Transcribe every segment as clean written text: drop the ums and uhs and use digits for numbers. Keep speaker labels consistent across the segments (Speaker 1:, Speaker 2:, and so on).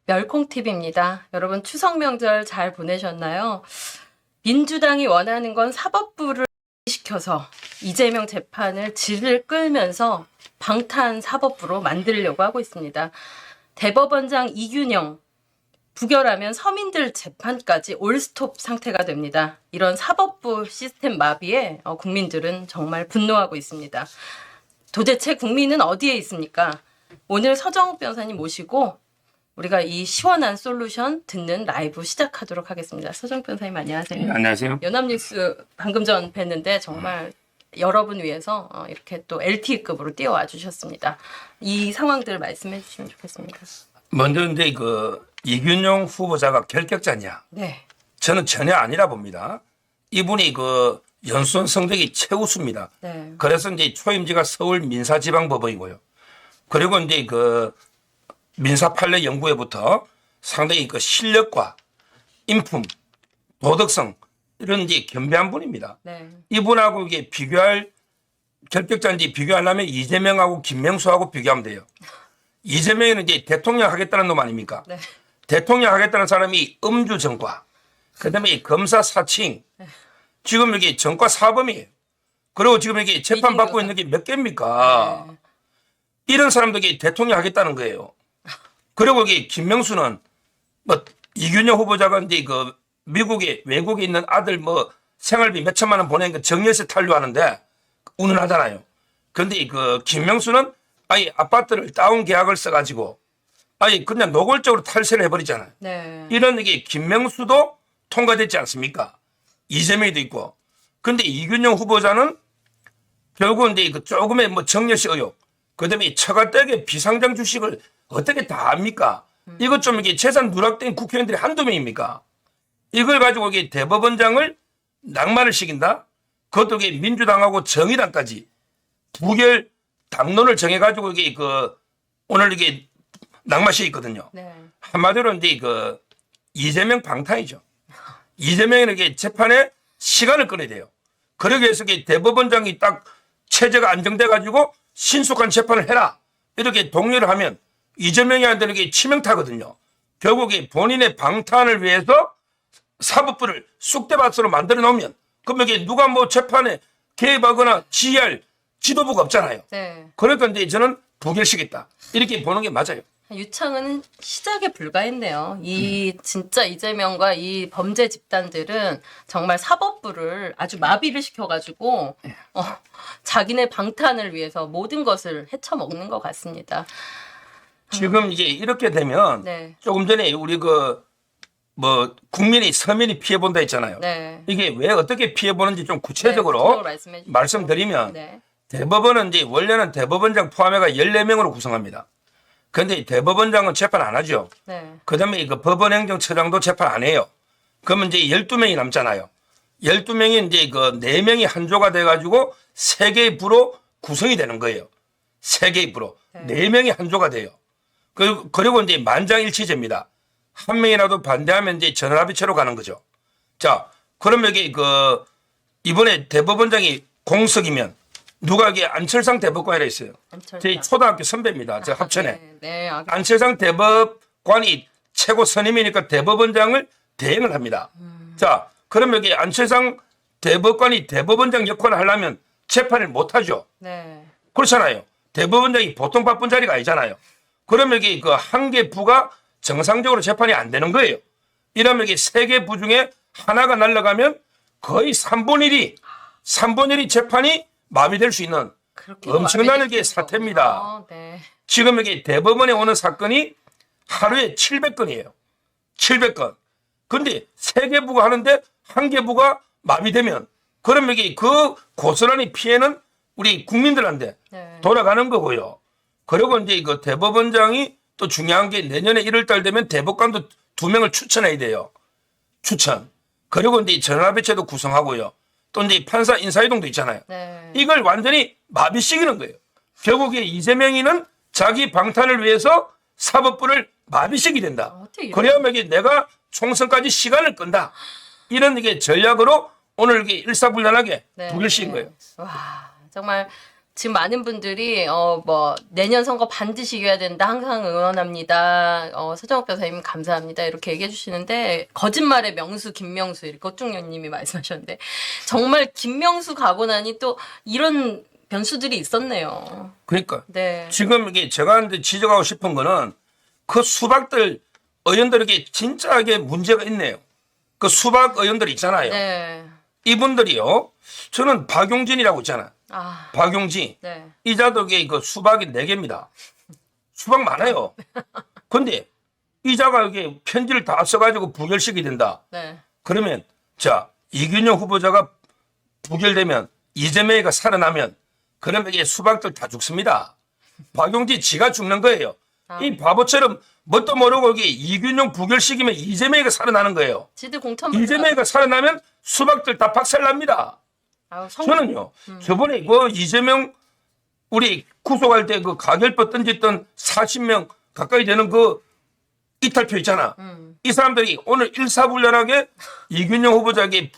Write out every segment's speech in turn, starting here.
Speaker 1: 멸콩팁입니다. 여러분 추석 명절 잘 보내셨나요? 민주당이 원하는 건 사법부를 시켜서 이재명 재판을 질을 끌면서 방탄 사법부로 만들려고 하고 있습니다. 대법원장 이균영 부결하면 서민들 재판까지 올스톱 상태가 됩니다. 이런 사법부 시스템 마비에 국민들은 정말 분노하고 있습니다. 도대체 국민은 어디에 있습니까? 오늘 서정욱 변호사님 모시고 우리가 이 시원한 솔루션 듣는 라이브 시작하도록 하겠습니다. 서정욱 변호사님 안녕하세요.
Speaker 2: 네, 안녕하세요.
Speaker 1: 연합뉴스 방금 전 뵀는데 정말 여러분 위해서 이렇게 또 LTE급으로 뛰어와 주셨습니다. 이 상황들 말씀해 주시면 좋겠습니다.
Speaker 2: 먼저 근데 이균용 후보자가 결격자냐?
Speaker 1: 네.
Speaker 2: 저는 전혀 아니라 봅니다. 이분이 연수원 성적이 최우수입니다.
Speaker 1: 네.
Speaker 2: 그래서 이제 초임지가 서울 민사지방법원이고요. 그리고 이제 민사 판례 연구회부터 상당히 실력과 인품, 도덕성 이런 이제 겸비한 분입니다.
Speaker 1: 네.
Speaker 2: 이분하고 이게 비교할 결격자인지 비교하려면 이재명하고 김명수하고 비교하면 돼요. 이재명은 이제 대통령 하겠다는 놈 아닙니까?
Speaker 1: 네.
Speaker 2: 대통령 하겠다는 사람이 음주전과, 그다음에 검사 사칭, 지금 여기 전과 사범이에요. 그리고 지금 여기 재판 받고 있는 게 몇 개입니까?
Speaker 1: 네.
Speaker 2: 이런 사람들이 대통령 하겠다는 거예요. 그리고 여기 김명수는 이균영 후보자가 이제 미국에 외국에 있는 아들 생활비 몇 천만 원 보내니까 정년세 탄류하는데 운운하잖아요. 그런데 김명수는 아예 아파트를 다운 계약을 써가지고 아예 그냥 노골적으로 탈세를 해버리잖아요.
Speaker 1: 네.
Speaker 2: 이런 게 김명수도 통과됐지 않습니까? 이재명이도 있고. 근데 이균영 후보자는 결국은 이제 조금의 정여시 의혹, 그다음에 처가댁의 비상장 주식을 어떻게 다 합니까? 이것 좀 이게 재산 누락된 국회의원들이 한두 명입니까? 이걸 가지고 이게 대법원장을 낙마를 시킨다? 그것도 이게 민주당하고 정의당까지 부결 당론을 정해가지고 이게 오늘 이게 낙마시켰거든요.
Speaker 1: 네.
Speaker 2: 한마디로 이제 이재명 방탄이죠. 이재명은 이게 재판에 시간을 끌어야 돼요. 그러기 위해서 이게 대법원장이 딱 체제가 안정돼가지고 신속한 재판을 해라. 이렇게 독려를 하면 이재명이한테는 이게 치명타거든요. 결국에 본인의 방탄을 위해서 사법부를 쑥대밭으로 만들어 놓으면 그럼 이게 누가 재판에 개입하거나 지휘할 지도부가 없잖아요.
Speaker 1: 네.
Speaker 2: 그러니까 이제 저는 부결시켰다. 이렇게 보는 게 맞아요.
Speaker 1: 유창은 시작에 불과했네요. 진짜 이재명과 이 범죄 집단들은 정말 사법부를 아주 마비를 시켜가지고 자기네 방탄을 위해서 모든 것을 헤쳐먹는 것 같습니다.
Speaker 2: 지금 이제 이렇게 되면
Speaker 1: 네.
Speaker 2: 조금 전에 우리 국민이 서민이 피해 본다 했잖아요.
Speaker 1: 네.
Speaker 2: 이게 왜 어떻게 피해 보는지 좀 구체적으로
Speaker 1: 구체적으로 말씀해 주시죠.
Speaker 2: 말씀드리면
Speaker 1: 네.
Speaker 2: 대법원은 이제 원래는 대법원장 포함해가 14명으로 구성합니다. 그런데 대법원장은 재판 안 하죠.
Speaker 1: 네.
Speaker 2: 그다음에 법원행정처장도 재판 안 해요. 그러면 이제 12명이 남잖아요. 12명이 이제 4명이 한조가 돼가지고 3개의 부로 구성이 되는 거예요. 3개의 부로.
Speaker 1: 네.
Speaker 2: 4명이 한조가 돼요. 그리고 이제 만장일치제입니다. 한 명이라도 반대하면 이제 전원합의체로 가는 거죠. 자, 그럼 여기 이번에 대법원장이 공석이면 누가 이게 안철상 대법관이라 있어요. 제 초등학교 선배입니다. 제가 합천에.
Speaker 1: 네. 네.
Speaker 2: 안철상 대법관이 최고 선임이니까 대법원장을 대행을 합니다. 자, 그럼 여기 안철상 대법관이 대법원장 역할을 하려면 재판을 못 하죠.
Speaker 1: 네.
Speaker 2: 그렇잖아요. 대법원장이 보통 바쁜 자리가 아니잖아요. 그럼 여기 한 개 부가 정상적으로 재판이 안 되는 거예요. 이러면 여기 3개 부 중에 하나가 날아가면 거의 3분의 1이 재판이 마비될 수 있는 엄청난 게 사태입니다.
Speaker 1: 네.
Speaker 2: 지금 여기 대법원에 오는 사건이 하루에 700건이에요. 700건. 근데 3개 부가 하는데 한 개 부가 마비되면 그럼 여기 고스란히 피해는 우리 국민들한테
Speaker 1: 네.
Speaker 2: 돌아가는 거고요. 그리고 이제 대법원장이 또 중요한 게 내년에 1월달 되면 대법관도 2명을 추천해야 돼요. 추천. 그리고 이제 전원합의체도 구성하고요. 또 이제 판사 인사이동도 있잖아요.
Speaker 1: 네.
Speaker 2: 이걸 완전히 마비시키는 거예요. 결국에 이재명이는 자기 방탄을 위해서 사법부를 마비시키게 된다. 그래야만 내가 총선까지 시간을 끈다. 이런 이게 전략으로 오늘 이게 일사불란하게
Speaker 1: 네.
Speaker 2: 부결시킨 거예요.
Speaker 1: 와, 정말 지금 많은 분들이 뭐 내년 선거 반드시 이겨야 된다. 항상 응원합니다. 서정욱 변호사님 감사합니다. 이렇게 얘기해 주시는데 거짓말의 명수 김명수 이렇게 꽃중년님이 말씀하셨는데 정말 김명수 가고 나니 또 이런 변수들이 있었네요.
Speaker 2: 그러니까
Speaker 1: 네.
Speaker 2: 지금 이게 제가 근데 지적하고 싶은 거는 그 수박들 의원들에게 진짜하게 문제가 있네요. 그 수박 의원들 있잖아요.
Speaker 1: 네.
Speaker 2: 이분들이요. 저는 박용진이라고 있잖아.
Speaker 1: 아,
Speaker 2: 박용진.
Speaker 1: 네.
Speaker 2: 이자덕의 그 수박이 4개입니다. 수박 많아요. 근데 이자가 여기 편지를 다 써가지고 부결식이 된다.
Speaker 1: 네.
Speaker 2: 그러면 자 이균영 후보자가 부결되면 이재명이가 살아나면 그러면 이게 수박들 다 죽습니다. 박용진 지가 죽는 거예요. 이 바보처럼 뭣도 모르고 이게 이균용 부결식이면 이재명이가 살아나는 거예요.
Speaker 1: 지들 공천
Speaker 2: 이재명이가 살아나면 수박들 다 박살납니다. 저는요, 저번에 그 이재명 우리 구속할 때 그 가결법 던졌던 40명 가까이 되는 그 이탈표 있잖아. 이 사람들이 오늘 일사불란하게 이균영 후보자에게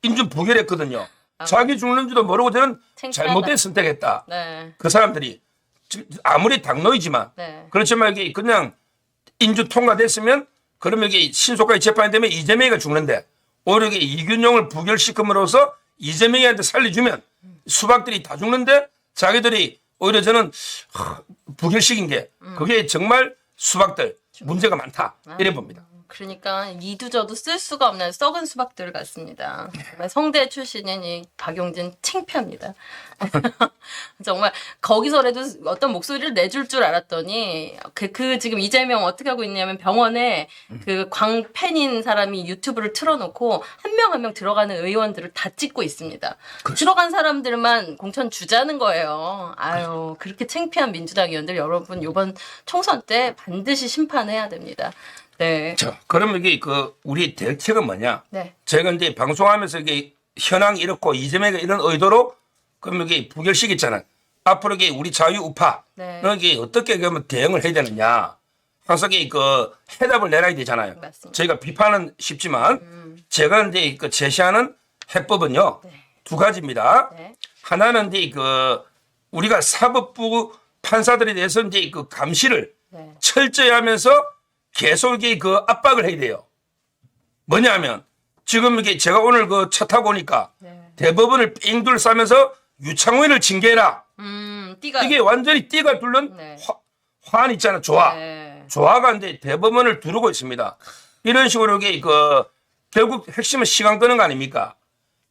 Speaker 2: 인준 부결했거든요. 자기 죽는지도 모르고 저는
Speaker 1: 창피하다.
Speaker 2: 잘못된 선택했다.
Speaker 1: 네.
Speaker 2: 그 사람들이 아무리 당노이지만
Speaker 1: 네.
Speaker 2: 그렇지만 이게 그냥 인준 통과됐으면 그러면 이게 신속하게 재판이 되면 이재명이가 죽는데 오히려 이게 이균용을 부결시킴으로써 이재명이한테 살려주면 수박들이 다 죽는데 자기들이 오히려 저는 부결시킨 게 그게 정말 수박들 문제가 많다 이래 봅니다.
Speaker 1: 그러니까 이두저도 쓸 수가 없는 썩은 수박들 같습니다. 정말 성대 출신인 이 박용진 창피합니다. 정말 거기서라도 어떤 목소리를 내줄 줄 알았더니 그 지금 이재명 어떻게 하고 있냐면 병원에 그 광팬인 사람이 유튜브를 틀어놓고 한 명 한 명 들어가는 의원들을 다 찍고 있습니다. 들어간 사람들만 공천 주자는 거예요. 아유 그렇게 창피한 민주당 의원들 여러분 이번 총선 때 반드시 심판해야 됩니다. 네.
Speaker 2: 자, 그러면 이게 그 우리 대책은 뭐냐?
Speaker 1: 네.
Speaker 2: 제가 이제 방송하면서 이게 현황이 이렇고 이재명이 이런 의도로 그럼 이게 부결시켰잖아요. 앞으로 이게 우리 자유우파
Speaker 1: 네.
Speaker 2: 이게 어떻게 그러면 대응을 해야 되느냐? 항상 이게 그 해답을 내놔야 되잖아요.
Speaker 1: 맞습니다.
Speaker 2: 저희가 비판은 쉽지만 제가 이제 그 제시하는 해법은요
Speaker 1: 네.
Speaker 2: 2가지입니다.
Speaker 1: 네.
Speaker 2: 하나는 이제 그 우리가 사법부 판사들에 대해서 이제 그 감시를
Speaker 1: 네.
Speaker 2: 철저히 하면서 계속 이게 그 압박을 해야 돼요. 뭐냐면 지금 이게 제가 오늘 그 차 타고 오니까
Speaker 1: 네.
Speaker 2: 대법원을 삥 둘싸면서 유창훈을 징계해라.
Speaker 1: 띠가
Speaker 2: 이게 완전히 띠가 둘른
Speaker 1: 네.
Speaker 2: 화환 있잖아. 조화.
Speaker 1: 네.
Speaker 2: 조화가 이제 대법원을 두르고 있습니다. 이런 식으로 이게 그 결국 핵심은 시간 끄는 거 아닙니까?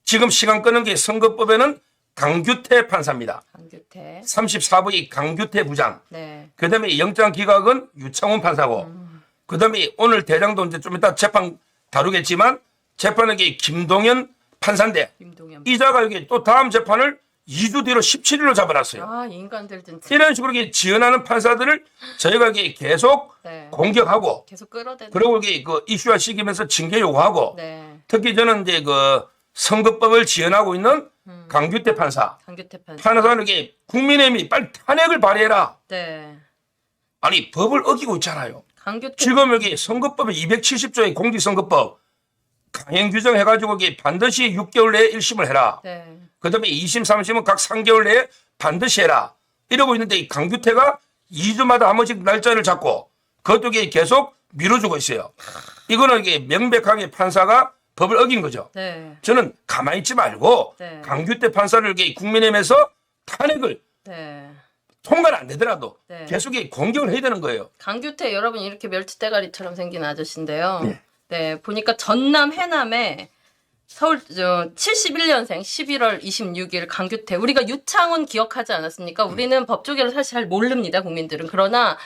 Speaker 2: 지금 시간 끄는 게 선거법에는 강규태 판사입니다.
Speaker 1: 강규태.
Speaker 2: 34부의 강규태 부장.
Speaker 1: 네.
Speaker 2: 그다음에 영장 기각은 유창훈 판사고. 그다음에 오늘 대장도 이제 좀 이따 재판 다루겠지만 재판은 게 김동연 판사인데
Speaker 1: 김동연.
Speaker 2: 이자가 여기 또 다음 재판을 2주 뒤로 17일로 잡아놨어요.
Speaker 1: 아, 이 인간들 진짜.
Speaker 2: 이런 식으로 이게 지원하는 판사들을 저희가 이게 계속
Speaker 1: 네.
Speaker 2: 공격하고
Speaker 1: 계속 끌어대는.
Speaker 2: 그리고 이게 그 이슈화 시키면서 징계 요구하고
Speaker 1: 네.
Speaker 2: 특히 저는 이제 그 선거법을 지원하고 있는 강규태 판사.
Speaker 1: 강규태 판사.
Speaker 2: 판사는 이게 국민의힘이 빨리 탄핵을 발의해라.
Speaker 1: 네.
Speaker 2: 아니 법을 어기고 있잖아요.
Speaker 1: 강규태.
Speaker 2: 지금 여기 선거법에 270조의 공직선거법 강행 규정해가지고 이게 반드시 6개월 내에 1심을 해라.
Speaker 1: 네.
Speaker 2: 그다음에 2심, 3심은 각 3개월 내에 반드시 해라. 이러고 있는데 이 강규태가 2주마다 한 번씩 날짜를 잡고 그것도 이게 계속 미뤄주고 있어요. 이거는 이게 명백하게 판사가 법을 어긴 거죠.
Speaker 1: 네.
Speaker 2: 저는 가만히 있지 말고
Speaker 1: 네.
Speaker 2: 강규태 판사를 이렇게 국민의힘에서 탄핵을
Speaker 1: 네.
Speaker 2: 통과는 안 되더라도
Speaker 1: 네.
Speaker 2: 계속 공격을 해야 되는 거예요.
Speaker 1: 강규태 여러분 이렇게 멸치대가리처럼 생긴 아저씨인데요. 네. 보니까 전남 해남에 서울 71년생 11월 26일 강규태 우리가 유창훈 기억하지 않았습니까? 우리는 법조계를 사실 잘 모릅니다. 국민들은. 그러나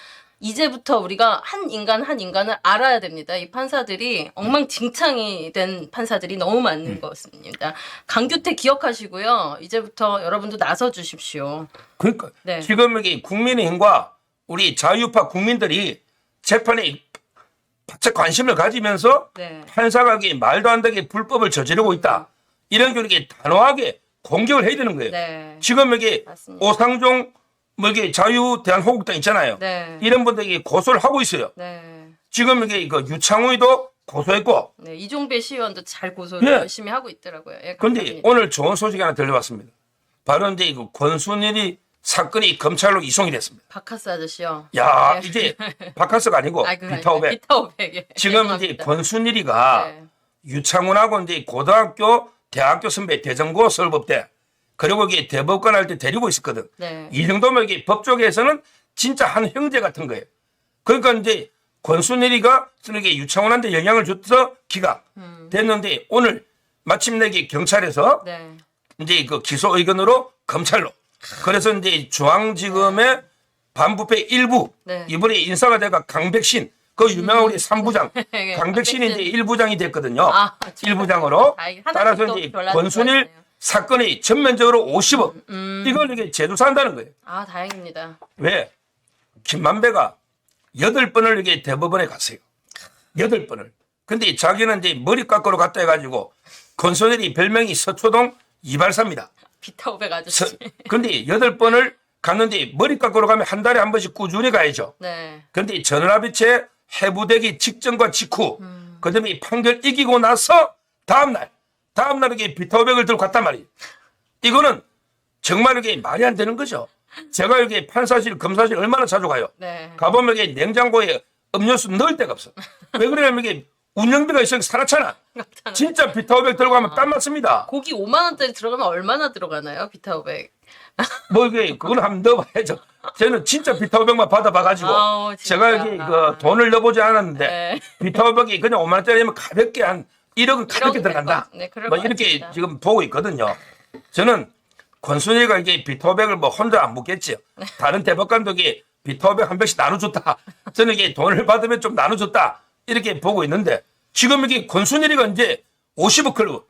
Speaker 1: 이제부터 우리가 한 인간을 알아야 됩니다. 이 판사들이 엉망진창이 된 판사들이 너무 많은 것입니다. 강규태 기억하시고요. 이제부터 여러분도 나서 주십시오.
Speaker 2: 그러니까
Speaker 1: 네.
Speaker 2: 지금 여기 국민의힘과 우리 자유파 국민들이 재판에 바짝 관심을 가지면서
Speaker 1: 네.
Speaker 2: 판사가 이게 말도 안 되게 불법을 저지르고 있다. 이런 경우에 단호하게 공격을 해야 되는 거예요.
Speaker 1: 네.
Speaker 2: 지금 여기
Speaker 1: 맞습니다.
Speaker 2: 오상종 뭐 이게 자유대한호국당 있잖아요.
Speaker 1: 네.
Speaker 2: 이런 분들이 고소를 하고 있어요.
Speaker 1: 네.
Speaker 2: 지금 이게 그 유창훈이도 고소했고.
Speaker 1: 네. 이종배 시의원도 잘 고소를
Speaker 2: 예.
Speaker 1: 열심히 하고 있더라고요. 예,
Speaker 2: 그런데
Speaker 1: 감사합니다.
Speaker 2: 오늘 좋은 소식 하나 들려왔습니다. 바로 이제 그 권순일이 사건이 검찰로 이송이 됐습니다.
Speaker 1: 바카스 아저씨요.
Speaker 2: 야,
Speaker 1: 네.
Speaker 2: 이제 바카스가 아니고
Speaker 1: 아, 그거
Speaker 2: 비타오백.
Speaker 1: 아니라 비타오백. 예.
Speaker 2: 지금 이제
Speaker 1: 죄송합니다.
Speaker 2: 권순일이가
Speaker 1: 네.
Speaker 2: 유창훈하고 이제 고등학교, 대학교 선배 대전고 서울법대 그리고 이게 대법관 할 때 데리고 있었거든.
Speaker 1: 네.
Speaker 2: 이 정도면 이게 법조계에서는 진짜 한 형제 같은 거예요. 그러니까 이제 권순일이가 이게 유창훈한테 영향을 줘서 기각 됐는데 오늘 마침내 이게 경찰에서
Speaker 1: 네.
Speaker 2: 이제 그 기소 의견으로 검찰로 그래서 이제 중앙지검의 반부패 일부
Speaker 1: 네.
Speaker 2: 이번에 인사가 돼가 강백신 그 유명한 우리 3부장
Speaker 1: 네,
Speaker 2: 강백신이 이제
Speaker 1: 강백신.
Speaker 2: 1부장이 됐거든요.
Speaker 1: 아,
Speaker 2: 1부장으로
Speaker 1: 다행히 하나씩
Speaker 2: 따라서
Speaker 1: 또
Speaker 2: 이제
Speaker 1: 별나는
Speaker 2: 권순일
Speaker 1: 좋아지네요.
Speaker 2: 사건이 전면적으로 50억 이걸 이게 제도사한다는 거예요.
Speaker 1: 아, 다행입니다.
Speaker 2: 왜? 김만배가 8번을 이게 대법원에 갔어요. 8번을. 근데 자기는 이제 머리 깎으러 갔다 해가지고 권순일이 별명이 서초동 이발사입니다.
Speaker 1: 비타오백 아저씨.
Speaker 2: 근데 8번을 갔는데 머리 깎으러 가면 한 달에 한 번씩 꾸준히 가야죠.
Speaker 1: 네.
Speaker 2: 근데 전원합의체 해부되기 직전과 직후 그다음에 판결 이기고 나서 다음날 이게 비타오백을 들고 갔단 말이에요. 이거는 정말 이게 말이 안 되는 거죠. 제가 여기 판사실, 검사실 얼마나 자주 가요.
Speaker 1: 네.
Speaker 2: 가보면 이게 냉장고에 음료수 넣을 데가 없어. 왜 그러냐면 이게 운영비가 있으면 살았잖아. 진짜 비타오백 들고 가면 땀 맞습니다.
Speaker 1: 고기 5만 원짜리 들어가면 얼마나 들어가나요? 비타오백.
Speaker 2: 뭐 이게 그건 한번 넣어봐야죠. 저는 진짜 비타오백만 받아봐가지고
Speaker 1: 아우, 진짜.
Speaker 2: 제가 여기 그 돈을 넣어보지 않았는데
Speaker 1: 네.
Speaker 2: 비타오백이 그냥 5만 원짜리면 가볍게 한 1억은 가볍게 들어간다.
Speaker 1: 네, 그럴
Speaker 2: 뭐
Speaker 1: 것
Speaker 2: 이렇게
Speaker 1: 같습니다.
Speaker 2: 지금 보고 있거든요. 저는 권순일가 이게 비타오백을 뭐 혼자 안 묻겠지요. 다른 대법관도 이게 비타오백 한 병씩 나눠줬다. 저는 이게 돈을 받으면 좀 나눠줬다. 이렇게 보고 있는데 지금 이게 권순일이가 이제 50억 클럽.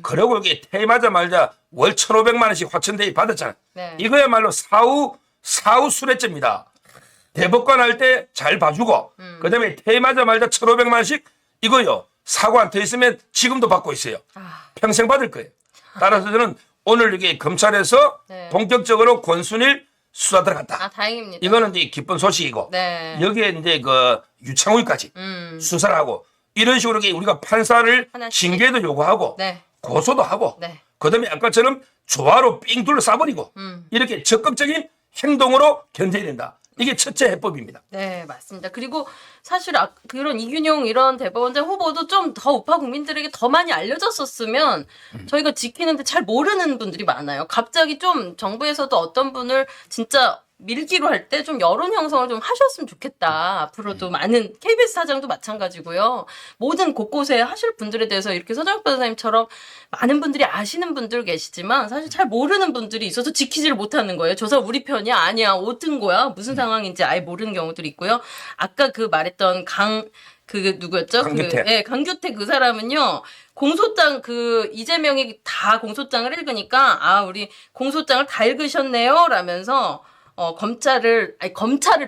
Speaker 2: 그러고 이게 퇴임하자마자 월 1,500만 원씩 화천대유 받았잖아요.
Speaker 1: 네.
Speaker 2: 이거야말로 사후 수레죄입니다. 대법관 할 때 잘 봐주고 그다음에 퇴임하자마자 1,500만 원씩 이거요. 사고 안 터있으면 지금도 받고 있어요.
Speaker 1: 아,
Speaker 2: 평생 받을 거예요. 따라서 저는 오늘 이게 검찰에서
Speaker 1: 네.
Speaker 2: 본격적으로 권순일 수사 들어갔다.
Speaker 1: 아, 다행입니다.
Speaker 2: 이거는 이제 기쁜 소식이고
Speaker 1: 네.
Speaker 2: 여기에 이제 그 유창훈까지 수사를 하고 이런 식으로 이게 우리가 판사를
Speaker 1: 하나씩.
Speaker 2: 징계도 요구하고
Speaker 1: 네.
Speaker 2: 고소도 하고
Speaker 1: 네.
Speaker 2: 그다음에 아까처럼 조화로 삥 둘러싸버리고 이렇게 적극적인 행동으로 견제해야 된다. 이게 첫째 해법입니다.
Speaker 1: 네, 맞습니다. 그리고 사실 그런 이균용 이런 대법원장 후보도 좀 더 우파 국민들에게 더 많이 알려졌었으면 저희가 지키는데 잘 모르는 분들이 많아요. 갑자기 좀 정부에서도 어떤 분을 진짜 밀기로 할 때 좀 여론 형성을 좀 하셨으면 좋겠다. 앞으로도 많은 KBS 사장도 마찬가지고요. 모든 곳곳에 하실 분들에 대해서 이렇게 서정혁 변호사님처럼 많은 분들이 아시는 분들 계시지만 사실 잘 모르는 분들이 있어서 지키지를 못하는 거예요. 저 사람 우리 편이야? 아니야. 어떤 거야? 무슨 상황인지 아예 모르는 경우들이 있고요. 아까 그 말했던 그 누구였죠?
Speaker 2: 강규태.
Speaker 1: 네, 강규태 그 사람은요. 공소장 이재명이 다 공소장을 읽으니까 아, 우리 공소장을 다 읽으셨네요. 라면서 검찰을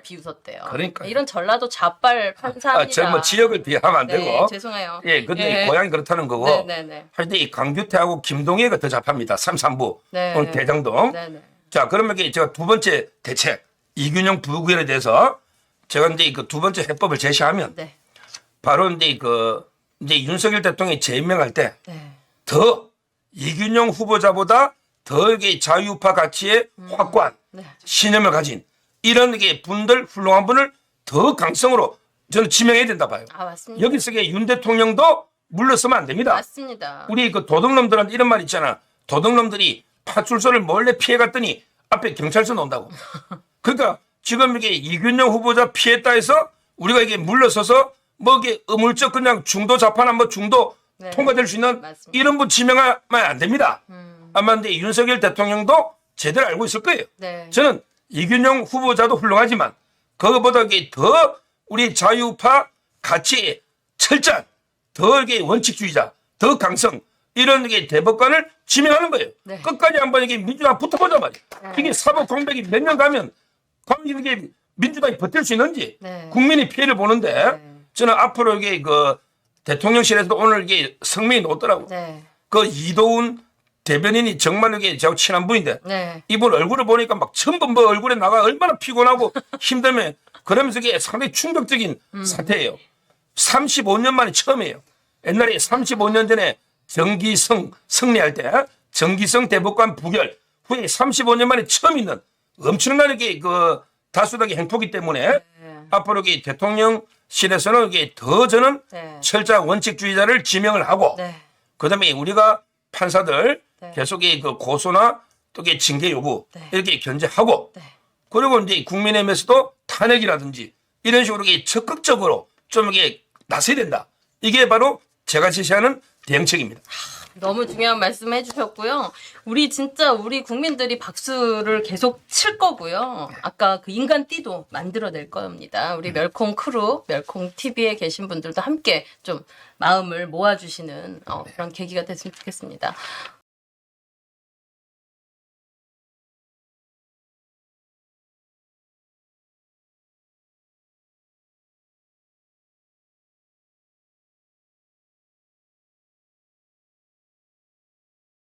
Speaker 1: 비웃었대요.
Speaker 2: 그러니까요.
Speaker 1: 이런 전라도 좌빨 판사입니다.
Speaker 2: 저 뭐 지역을 비하면 안 되고.
Speaker 1: 네, 죄송해요.
Speaker 2: 예, 근데
Speaker 1: 예.
Speaker 2: 고향이 그렇다는 거고.
Speaker 1: 네네네.
Speaker 2: 하여튼 이 강규태하고 김동희가 더 잡합니다. 3.3부.
Speaker 1: 네.
Speaker 2: 오늘 대장동.
Speaker 1: 네네.
Speaker 2: 자, 그러면 이게 제가 두 번째 대책 이균용 부구현에 대해서 제가 이제 그 두 번째 해법을 제시하면
Speaker 1: 네.
Speaker 2: 바로 이제 윤석열 대통령이 재임명할 때
Speaker 1: 네.
Speaker 2: 더 이균용 후보자보다 더 이게 자유파 가치의 확고한
Speaker 1: 네.
Speaker 2: 신념을 가진 이런 게 분들 훌륭한 분을 더 강성으로 저는 지명해야 된다 봐요.
Speaker 1: 아, 맞습니다.
Speaker 2: 여기서 윤 대통령도 물러서면 안 됩니다.
Speaker 1: 맞습니다.
Speaker 2: 우리 그 도둑놈들한테 이런 말 있잖아. 도둑놈들이 파출소를 몰래 피해갔더니 앞에 경찰서 온다고. 그러니까 지금 이게 이균용 후보자 피했다 해서 우리가 이게 물러서서 뭐 이게 의물적 그냥 중도 자판한 뭐 중도
Speaker 1: 네.
Speaker 2: 통과될 수 있는
Speaker 1: 맞습니다.
Speaker 2: 이런 분 지명하면 안 됩니다. 아마 근데 윤석열 대통령도 제대로 알고 있을 거예요.
Speaker 1: 네.
Speaker 2: 저는 이균용 후보자도 훌륭하지만 그거보다 이게 더 우리 자유파 가치의 철저한 더 이게 원칙주의자, 더 강성 이런 게 대법관을 지명하는 거예요.
Speaker 1: 네.
Speaker 2: 끝까지 한번 이게 민주당 붙어보자 말이에요.
Speaker 1: 네.
Speaker 2: 이게 사법 공백이 몇 년 가면 과연 이게 민주당이 버틸 수 있는지
Speaker 1: 네.
Speaker 2: 국민이 피해를 보는데
Speaker 1: 네.
Speaker 2: 저는 앞으로 이게 그 대통령실에서도 오늘 이게 성명이 나오더라고.
Speaker 1: 네.
Speaker 2: 그 이도훈 대변인이 정말 이게 저하고 친한 분인데
Speaker 1: 네.
Speaker 2: 이분 얼굴을 보니까 막 전부 뭐 얼굴에 나가 얼마나 피곤하고 힘들면 그러면서 이게 상당히 충격적인 사태예요. 35년 만에 처음이에요. 옛날에 35년 전에 정기성 승리할 때 정기성 대법관 부결 후에 35년 만에 처음 있는 엄청나게 그 다수당의 행포기 때문에
Speaker 1: 네.
Speaker 2: 앞으로 이 대통령실에서는 이게 더 저는
Speaker 1: 네.
Speaker 2: 철저한 원칙주의자를 지명을 하고
Speaker 1: 네.
Speaker 2: 그다음에 우리가 판사들
Speaker 1: 네.
Speaker 2: 계속 그 고소나 또 징계 요구
Speaker 1: 네.
Speaker 2: 이렇게 견제하고
Speaker 1: 네.
Speaker 2: 그리고 이제 국민의힘에서도 탄핵이라든지 이런 식으로 적극적으로 좀 이게 나서야 된다. 이게 바로 제가 제시하는 대응책입니다.
Speaker 1: 너무 중요한 말씀 해주셨고요. 우리 진짜 우리 국민들이 박수를 계속 칠 거고요. 아까 그 인간띠도 만들어낼 겁니다. 우리 멸콩 크루, 멸콩 TV에 계신 분들도 함께 좀 마음을 모아주시는 그런 계기가 됐으면 좋겠습니다.